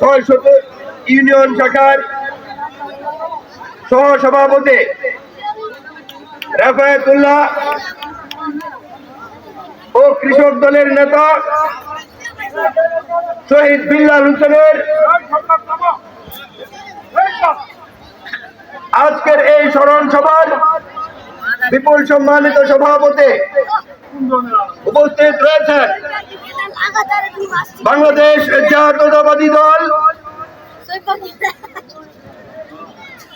600 union শাখার সহসভাপতি রাফায়েতুল্লাহ ও কৃষক দলের নেতা শহীদ বিল্লাল হোসেনের আজকের এই স্মরণ সভার বিপুল সম্মানিত সভাপতি উপস্থিত রয়েছেন বাংলাদেশ জাতীয়তাবাদী দল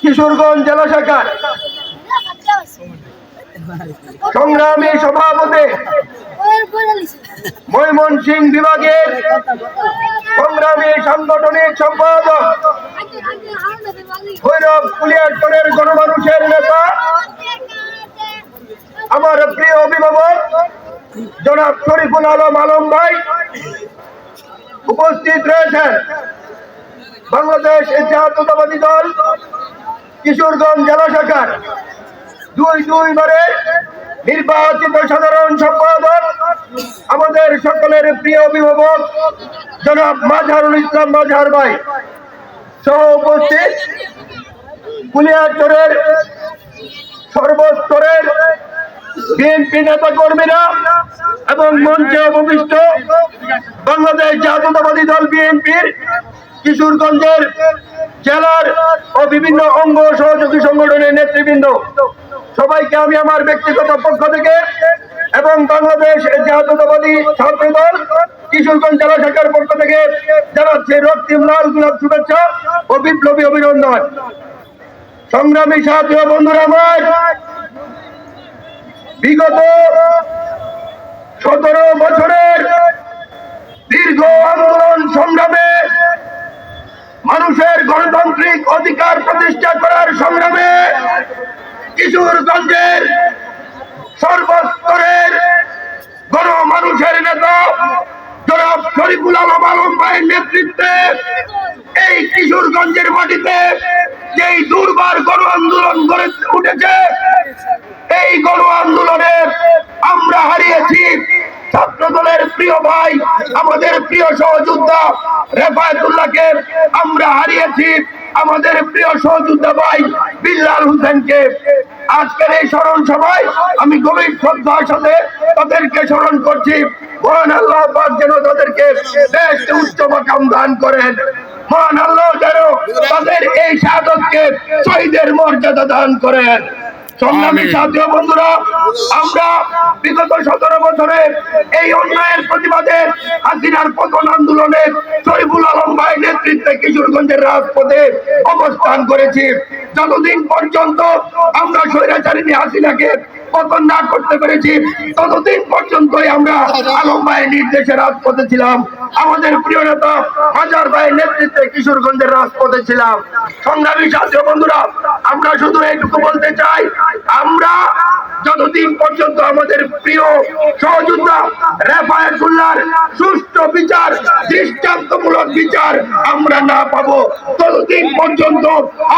কিশোরগঞ্জ জেলা শাখার সংগ্রামী সভাপতি ময়মনসিংহ বিভাগের সংগ্রামী সাংগঠনিক সম্পাদক ভৈরব কুলিয়ারচরের গণমানুষের নেতা আমার প্রিয় অভিভাবক জনাব শরীফুল আলম আলম ভাই উপস্থিত রয়েছেন বাংলাদেশ জাতীয়তাবাদী দল কিশোরগঞ্জ জেলা শাখার 2 বারের নির্বাচিত সাধারণ সম্পাদক আমাদের সকলের প্রিয় অভিভাবক জনাব মাজহারুল ইসলাম মাজহার ভাই সহ উপস্থিত কুলিয়ারচরের সর্বস্তরের বিএনপি নেতা কর্মীরা এবং মঞ্চে উপবিষ্ট বাংলাদেশ জাতীয়তাবাদী দল বিএনপির কিশোরগঞ্জের জেলার ও বিভিন্ন অঙ্গ সহযোগী সংগঠনের নেতৃবৃন্দ, সবাইকে আমি আমার ব্যক্তিগত পক্ষ থেকে এবং বাংলাদেশ জাতীয়তাবাদী ছাত্র দল কিশোরগঞ্জ জেলা শাখার পক্ষ থেকে জানাচ্ছি রক্তিম লাল গোলাপ শুভেচ্ছা ও বিপ্লবী অভিনন্দন। সংগ্রামী সাথী ও বন্ধুরা আমার, বিগত 17 বছরের দীর্ঘ আন্দোলন সংগ্রামে, মানুষের গণতান্ত্রিক অধিকার প্রতিষ্ঠা করার সংগ্রামে কিশোরগঞ্জের সর্বস্তরের গণমানুষের নেতা জনাব শরীফুল আলম আলম ভাইয়ের নেতৃত্বে এই কিশোরগঞ্জের মাটিতে যেই দুর্বার গণ আন্দোলন গড়ে উঠেছে, এই গণ আন্দোলনে আমরা হারিয়েছি ছাত্র দলের প্রিয় ভাই, আমাদের প্রিয় সহযোদ্ধা রাফায়েতুল্লাহকে, আমরা হারিয়েছি আমাদের প্রিয় সহযোদ্ধা ভাই বিল্লাল হোসেনকে। আজকের এই স্মরণ সভায় আমি গভীর শ্রদ্ধার সাথে তাদেরকে স্মরণ করছি। মহান আল্লাহ পাক যেন তাদেরকে বেশ উচ্চ মাকাম দান করেন। মহান আল্লাহ যেন তাদের এই শাহাদাতকে শহীদের মর্যাদা দান করেন। সংগ্রামী সাথী বন্ধুরা, আমরা বিগত 17 বছরে এই অন্যায়ের প্রতিবাদে হাসিনার পতন আন্দোলনে শরীফুল আলম ভাই নেতৃত্বে কিশোরগঞ্জের রাজপথে অবস্থান করেছি। যতদিন পর্যন্ত আমরা স্বৈরাচারিণী হাসিনাকে পতন না করতে পেরেছি, ততদিন পর্যন্তই আমরা আলম ভাইয়ের নির্দেশে রাজপথে ছিলাম। আমাদের প্রিয় নেতা হাজার ভাইয়ের নেতৃত্বে কিশোরগঞ্জের রাজপথে ছিলাম। সংগ্রামী সাথী বন্ধুরা, আমরা শুধু এইটুকু বলতে চাই, আমরা যতদিন পর্যন্ত আমাদের প্রিয় সহযোদ্ধা রাফায়েতুল্লাহর সুষ্ঠু বিচার, দৃষ্টান্তমূলক বিচার আমরা না পাবো, ততদিন পর্যন্ত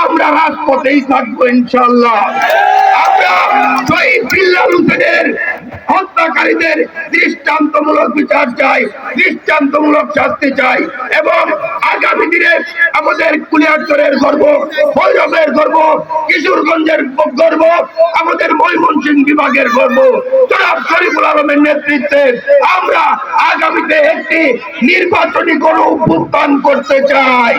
আমরা রাজপথেই থাকবো ইনশাআল্লাহ। আমরা শহীদ বিল্লাল হোসেনের হত্যাকারীদের দৃষ্টান্তমূলক বিচার চাই, দৃষ্টান্তমূলক শাস্তি চাই, এবং আগামী দিনে আমাদের কুলিয়ারচরের গর্ব, ভৈরবের গর্ব, কিশোরগঞ্জের গর্ব, আমাদের ময়মনসিংহ বিভাগের গর্ব জনাব শরীফুল আলমের নেতৃত্বে আমরা আগামীতে একটি নির্বাচনী গণ অভ্যুত্থান করতে চাই।